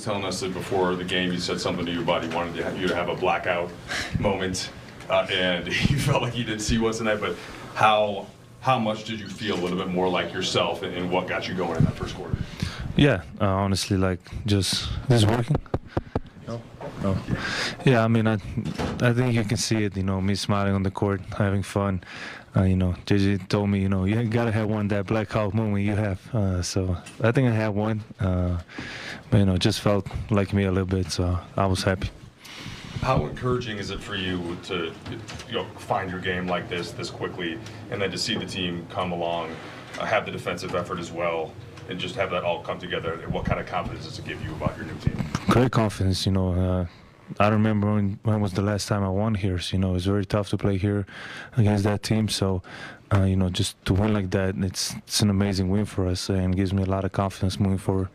was telling us that before the game, you said something to your buddy, wanted you to have a blackout moment, and you felt like you didn't see one tonight. But how much did you feel a little bit more like yourself, and what got you going in that first quarter? Yeah, honestly, like just this working. No. Yeah, I mean, I think you can see it, me smiling on the court, having fun. JJ told me, you got to have one that blackout moment you have. So I think I had one. But, just felt like me a little bit, so I was happy. How encouraging is it for you to find your game like this quickly, and then to see the team come along, have the defensive effort as well, and just have that all come together? What kind of confidence does it give you about your new team? Great confidence, I remember when was the last time I won here. So, it's very tough to play here against that team. So, just to win like that, it's an amazing win for us and gives me a lot of confidence moving forward.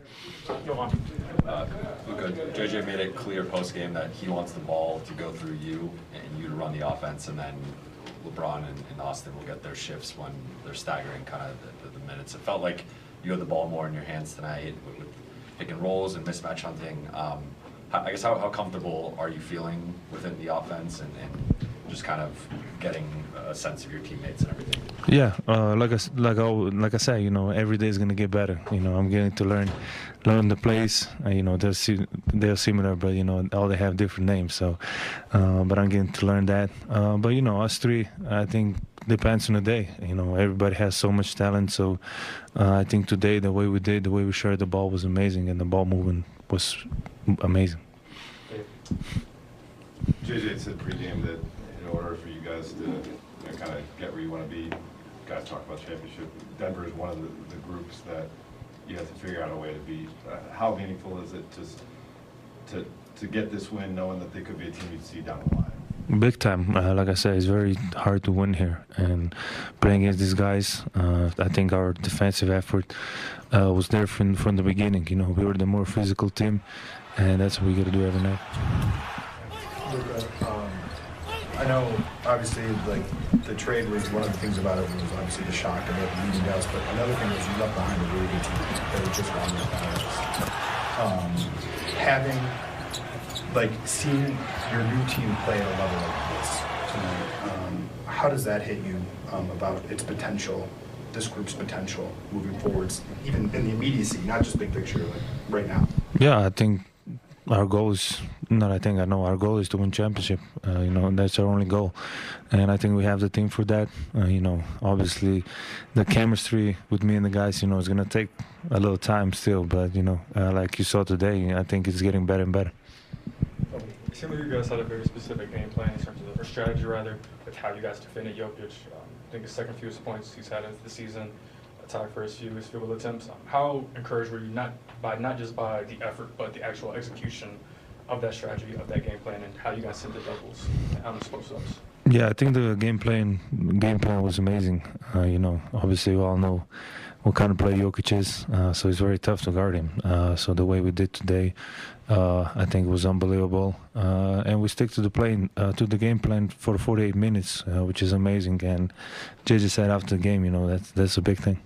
Luka, JJ made it clear post-game that he wants the ball to go through you and you to run the offense, and then LeBron and Austin will get their shifts when they're staggering kind of the minutes. It felt like you had the ball more in your hands tonight with pick and rolls and mismatch hunting. I guess how comfortable are you feeling within the offense and just kind of getting a sense of your teammates and everything? Yeah, like I said, every day is gonna get better. I'm getting to learn the plays. They're similar, but all they have different names. So, but I'm getting to learn that. But us three, I think depends on the day. Everybody has so much talent. So, I think today the way we shared the ball was amazing, and the ball movement was amazing. JJ said pregame that in order for you guys to kind of get where you want to be, you guys talk about championship. Denver is one of the groups that you have to figure out a way to beat. How meaningful is it to get this win, knowing that they could be a team you'd see down the line? Big time. Like I said, it's very hard to win here. And playing against these guys, I think our defensive effort was there from the beginning. We were the more physical team, and that's what we got to do every night. Luka, I know, obviously, like, the trade was one of the things about it was obviously the shock of it leaving Dallas, but another thing was you left behind a really good team that had just won the finals. Seeing your new team play at a level like this tonight, how does that hit you about its potential, this group's potential moving forwards, even in the immediacy, not just big picture, like right now? Yeah, I think our goal is, our goal is to win championship. That's our only goal. And I think we have the team for that. Obviously the chemistry with me and the guys, is going to take a little time still. But, like you saw today, I think it's getting better and better. It seemed like you guys had a very specific game plan in terms of, or strategy rather, with how you guys defended Jokic. I think his second fewest points he's had of the season, tied for his fewest field goal attempts. How encouraged were you not just by the effort, but the actual execution of that strategy, of that game plan, and how you guys sent the doubles on the post-ups? Yeah, I think the game plan was amazing. Obviously we all know what kind of player Jokic is, so it's very tough to guard him. So the way we did today, I think it was unbelievable. And we stick to the game plan for 48 minutes, which is amazing. And JJ said after the game, that's a big thing.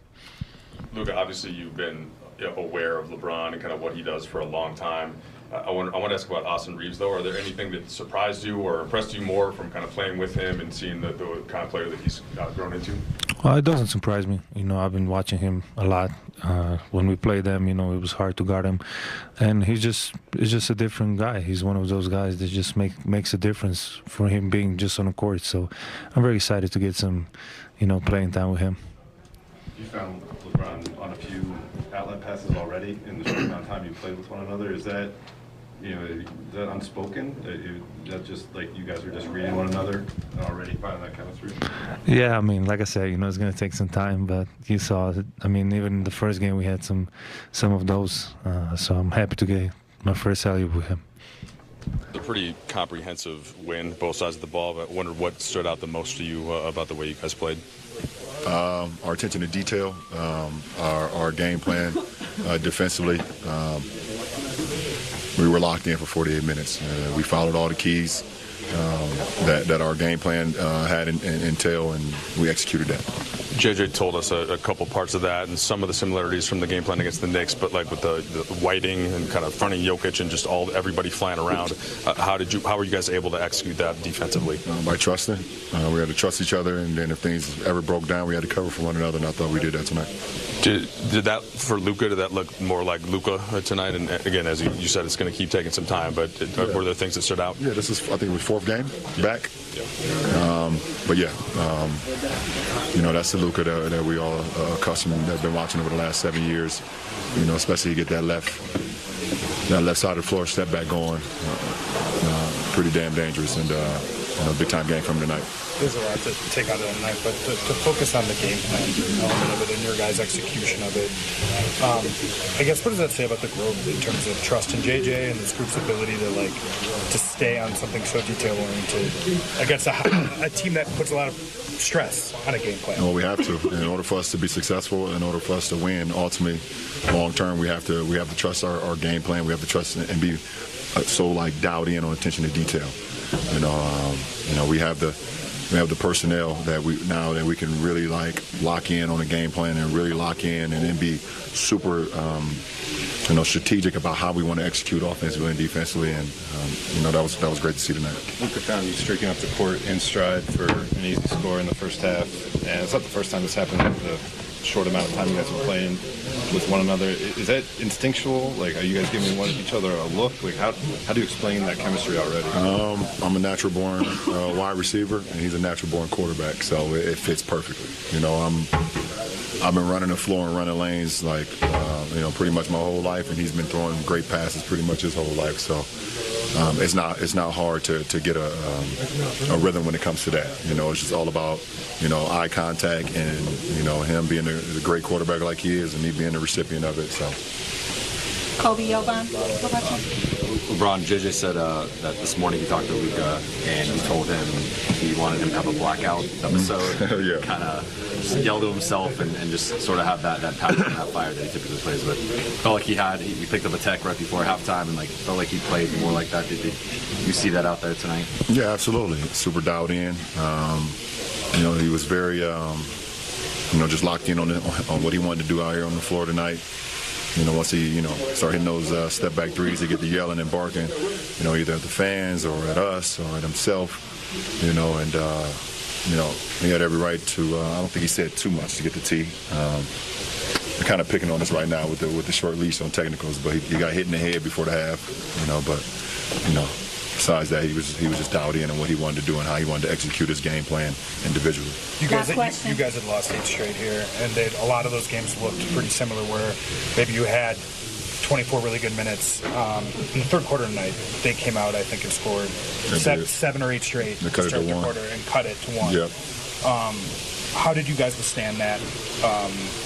Luka, obviously you've been aware of LeBron and kind of what he does for a long time. I want to ask about Austin Reeves, though. Are there anything that surprised you or impressed you more from kind of playing with him and seeing the kind of player that he's grown into? Well, it doesn't surprise me. I've been watching him a lot. When we played them, it was hard to guard him. And he's just a different guy. He's one of those guys that just makes a difference for him being just on the court. So I'm very excited to get some, playing time with him. You found LeBron on a few outlet passes already in the short amount of time you played with one another. Is that unspoken? Is that just like you guys are just reading one another and already finding that chemistry? Yeah, like I said, it's going to take some time, but you saw it. Even in the first game we had some of those, so I'm happy to get my first alley-oop with him. A pretty comprehensive win, both sides of the ball, but I wondered what stood out the most to you about the way you guys played? Our attention to detail, our game plan defensively. We were locked in for 48 minutes. We followed all the keys that our game plan had entail, and we executed that. JJ told us a couple parts of that and some of the similarities from the game plan against the Knicks, but like with the whiting and kind of fronting Jokic and just everybody flying around, how were you guys able to execute that defensively? By trusting. We had to trust each other, and then if things ever broke down, we had to cover for one another, and I thought we did that tonight. Did that for Luka? Did that look more like Luka tonight? And again, as you said, it's going to keep taking some time. But were there things that stood out? Yeah, this is I think it was fourth game back. But yeah, that's the Luka that we all accustomed have been watching over the last 7 years. Especially you get that left side of the floor step back going. Pretty damn dangerous, and big time game from tonight. There's a lot to take out of the night, but to focus on the game plan element of it and your guys' execution of it, I guess what does that say about the growth in terms of trust in JJ and this group's ability to stay on something so detail-oriented against a team that puts a lot of stress on a game plan? Well, we have to. In order for us to be successful, in order for us to win, ultimately, long term, we have to trust our game plan. We have to trust and be so dialed in on attention to detail. We have the personnel that we can really lock in on a game plan and really lock in and then be super strategic about how we want to execute offensively and defensively, and that was great to see tonight. Luka found you streaking up the court in stride for an easy score in the first half, and it's not the first time this happened in the short amount of time you guys have been playing with one another. Is that instinctual? Are you guys giving each other a look? How do you explain that chemistry already? I'm a natural born wide receiver, and he's a natural born quarterback, so it fits perfectly. I've been running the floor and running lanes pretty much my whole life, and he's been throwing great passes pretty much his whole life. So it's not hard to get a rhythm when it comes to that. It's just all about eye contact and him being the great quarterback like he is, and me being the recipient of it. So. Kobe, Jovan, LeBron, JJ said that this morning he talked to Luka and he told him he wanted him to have a blackout episode. Yeah. Kind of just yell to himself and just sort of have that passion and that fire that he typically plays with. Felt like he picked up a tech right before halftime and felt like he played more like that. Did you see that out there tonight? Yeah, absolutely. Super dialed in. He was very just locked in on what he wanted to do out here on the floor tonight. Once he, start hitting those step back threes, he get the yelling and barking, either at the fans or at us or at himself, and he had every right to, I don't think he said too much to get the tee. They're kind of picking on us right now with the short leash on technicals, but he got hit in the head before the half, besides that, he was just dialed in on what he wanted to do and how he wanted to execute his game plan individually. You guys had lost 8 straight here, and a lot of those games looked pretty similar where maybe you had 24 really good minutes. In the third quarter tonight, they came out, I think, and scored 7 or 8 straight to start the quarter and cut it to 1. Yep. How did you guys withstand that?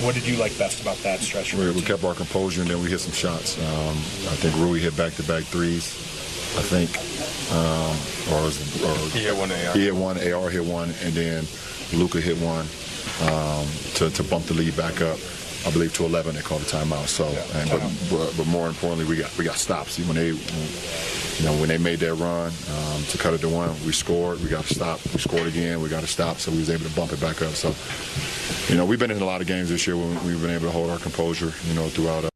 What did you like best about that stretch? We kept our composure, and then we hit some shots. I think Rui hit back-to-back threes. I think, He hit one AR. He hit one, AR hit one, and then Luka hit one to bump the lead back up. I believe to 11. They called the timeout. So, but more importantly, we got stops. When they made that run to cut it to 1, we scored. We got to stop. We scored again. We got to stop. So we was able to bump it back up. So, we've been in a lot of games this year when we've been able to hold our composure. Throughout.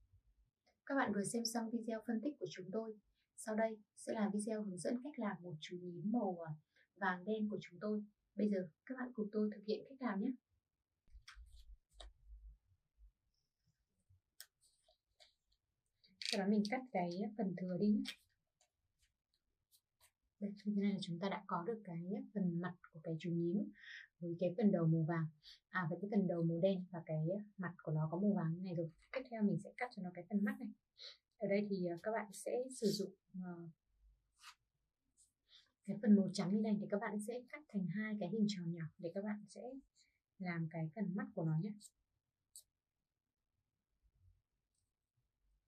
Các bạn vừa xem xong video phân tích của chúng tôi. Sau đây sẽ là video hướng dẫn cách làm một chú nhím màu vàng đen của chúng tôi. Bây giờ các bạn cùng tôi thực hiện cách làm nhé. Sau đó mình cắt cái phần thừa đi nhé. Đây, như thế này là chúng ta đã có được cái phần mặt của cái chú nhím với cái phần đầu màu vàng, với cái phần đầu màu đen và cái mặt của nó có màu vàng như này rồi. Tiếp theo mình sẽ cắt cho nó cái phần mắt này. Ở đây thì các bạn sẽ sử dụng cái phần màu trắng như này thì các bạn sẽ cắt thành 2 cái hình tròn nhỏ để các bạn sẽ làm cái phần mắt của nó nhé.